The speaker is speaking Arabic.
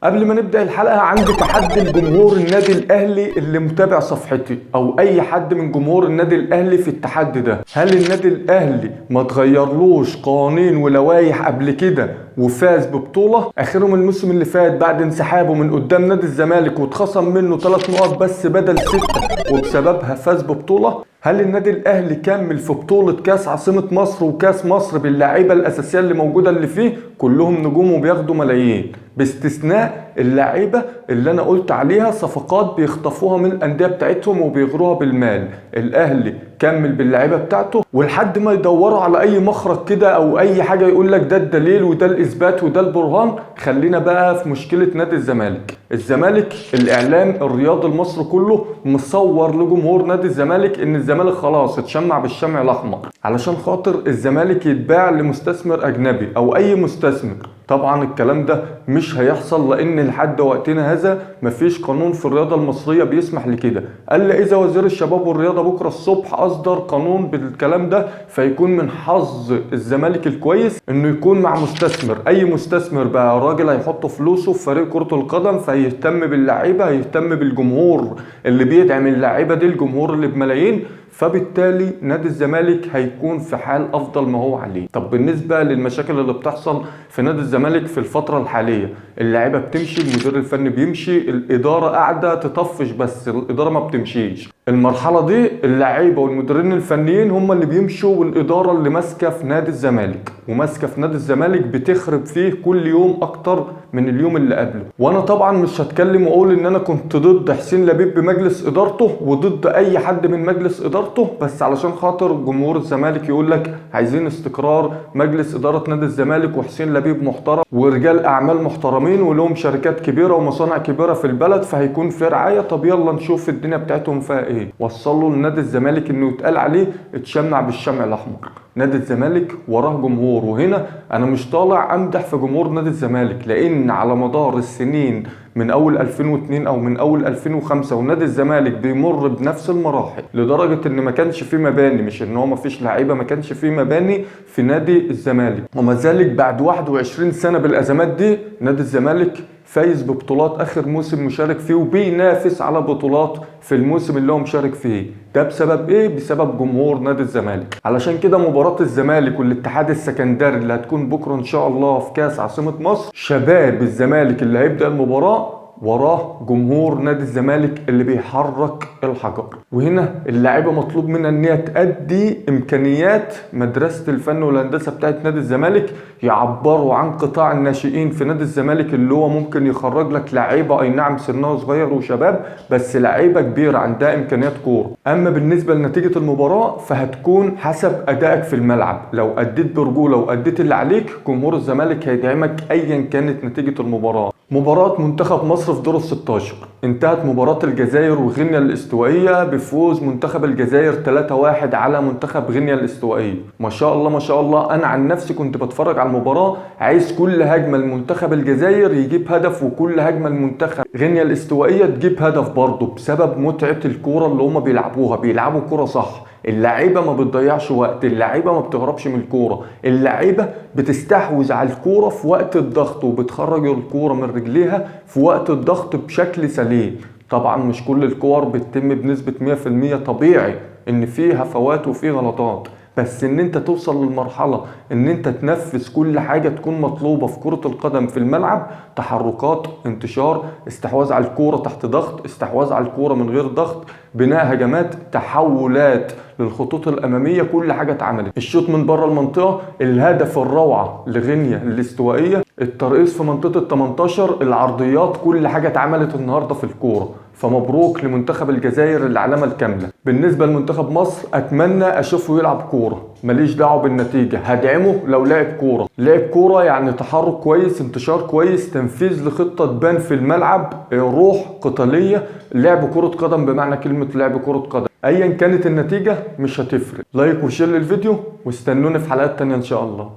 قبل ما نبدأ الحلقة عندي تحدي لجمهور النادي الأهلي اللي متابع صفحتي أو أي حد من جمهور النادي الأهلي في التحدي ده. هل النادي الأهلي ما تغيرلوش قوانين ولوائح قبل كده وفاز ببطولة؟ آخرهم الموسم اللي فات بعد انسحابه من قدام نادي الزمالك واتخصم منه 3 نقط بس بدل 6 وبسببها فاز ببطولة. هل النادي الاهلي كمل في بطولة كاس عاصمة مصر وكاس مصر باللاعيبة الاساسية اللي موجودة اللي فيه كلهم نجوم وبياخدوا ملايين باستثناء اللاعيبة اللي انا قلت عليها صفقات بيخطفوها من الاندية بتاعتهم وبيغروها بالمال؟ الاهلي كمل باللاعيبة بتاعته ولحد ما يدوروا على اي مخرج كده او اي حاجة يقول لك ده الدليل وده الاثبات وده البرهان. خلينا بقى في مشكلة نادي الزمالك. الزمالك الاعلام الرياضي المصري كله مصور لجمهور نادي الزمالك ان الزمالك خلاص اتشمع بالشمع الاحمر علشان خاطر الزمالك يتباع لمستثمر اجنبي او اي مستثمر. طبعا الكلام ده مش هيحصل لان لحد وقتنا هذا مفيش قانون في الرياضه المصريه بيسمح لكده، الا اذا وزير الشباب والرياضه بكره الصبح اصدر قانون بالكلام ده فيكون من حظ الزمالك الكويس انه يكون مع مستثمر. اي مستثمر بقى راجل هيحط فلوسه في فريق كره القدم فيهتم باللعيبه، هيهتم بالجمهور اللي بيدعم اللعيبه دي، الجمهور اللي بملايين، فبالتالي نادي الزمالك هيكون في حال افضل ما هو عليه. طب بالنسبه للمشاكل اللي بتحصل في نادي الزمالك في الفتره الحاليه، اللاعيبه بتمشي، المدير الفني بيمشي، الاداره قاعده تطفش بس الاداره ما بتمشيش. المرحله دي اللعيبه والمديرين الفنيين هم اللي بيمشوا والاداره اللي ماسكه في نادي الزمالك وماسكه في نادي الزمالك بتخرب فيه كل يوم اكتر من اليوم اللي قبله. وانا طبعا مش هتكلم واقول ان انا كنت ضد حسين لبيب بمجلس ادارته وضد اي حد من مجلس ادارته، بس علشان خاطر جمهور الزمالك يقول لك عايزين استقرار مجلس اداره نادي الزمالك وحسين لبيب محترم ورجال اعمال محترمين ولهم شركات كبيره ومصانع كبيره في البلد فهيكون في رعايه. طب يلا نشوف الدنيا بتاعتهم فيها ايه. وصلوا لنادي الزمالك انه يتقال عليه اتشمع بالشمع الاحمر. نادي الزمالك وراه جمهور، وهنا انا مش طالع امدح في جمهور نادي الزمالك لان على مدار السنين من اول 2002 او من اول 2005 ونادي الزمالك بيمر بنفس المراحل لدرجه ان ما كانش فيه مباني، مش ان هو ما فيش لعيبه، ما كانش فيه مباني في نادي الزمالك. وما ذلك بعد 21 سنه بالازمات دي نادي الزمالك فايز ببطولات اخر موسم مشارك فيه وبينافس على بطولات في الموسم اللي هو مشارك فيه. ده بسبب ايه؟ بسبب جمهور نادي الزمالك. علشان كده مباراة الزمالك والاتحاد السكندري اللي هتكون بكره ان شاء الله في كاس عاصمة مصر، شباب الزمالك اللي هيبدأ المباراة وراه جمهور نادي الزمالك اللي بيحرك الحجر. وهنا اللاعيبه مطلوب منها ان هي تأدي امكانيات مدرسه الفن والهندسه بتاعت نادي الزمالك، يعبروا عن قطاع الناشئين في نادي الزمالك اللي هو ممكن يخرج لك لعيبه اي نعم سنها صغير وشباب بس لعيبه كبيره عندها امكانيات كوره. اما بالنسبه لنتيجه المباراه فهتكون حسب ادائك في الملعب، لو اديت برجوله واديت اللي عليك جمهور الزمالك هيدعمك ايا كانت نتيجه المباراه. مباراة منتخب مصر في دور ال16 انتهت مباراة الجزائر وغينيا الاستوائية بفوز منتخب الجزائر 3-1 على منتخب غينيا الاستوائية. ما شاء الله ما شاء الله. انا عن نفسي كنت بتفرج على المباراة عايز كل هجمة لمنتخب الجزائر يجيب هدف وكل هجمة لمنتخب غينيا الاستوائية تجيب هدف برضه بسبب متعة الكورة اللي هما بيلعبوها. بيلعبوا كورة صح، اللعيبه ما بتضيعش وقت، اللعيبه ما بتهربش من الكوره، اللعيبه بتستحوذ على الكوره في وقت الضغط وبتخرج الكوره من رجليها في وقت الضغط بشكل سليم. طبعا مش كل الكور بتتم بنسبه 100%، طبيعي ان فيه هفوات وفيه غلطات، بس ان انت توصل للمرحله ان انت تنفذ كل حاجه تكون مطلوبه في كره القدم في الملعب، تحركات، انتشار، استحواذ على الكوره تحت ضغط، استحواذ على الكوره من غير ضغط، بناء هجمات، تحولات للخطوط الاماميه، كل حاجه اتعملت. الشوط من بره المنطقه، الهدف الروعه لغينيا الاستوائيه، الترقيص في منطقه ال18، العرضيات، كل حاجه اتعملت النهارده في الكوره. فمبروك لمنتخب الجزائر العلامه الكامله. بالنسبه لمنتخب مصر اتمنى اشوفه يلعب كوره، ماليش دعوه بالنتيجه، هدعمه لو لعب كوره. لعب كوره يعني تحرك كويس، انتشار كويس، تنفيذ لخطه تبان في الملعب، روح قتاليه، لعب كره قدم بمعنى كلمه لعب كره قدم. ايا كانت النتيجه مش هتفرق. لايك وشير للفيديو واستنوني في حلقات تانية ان شاء الله.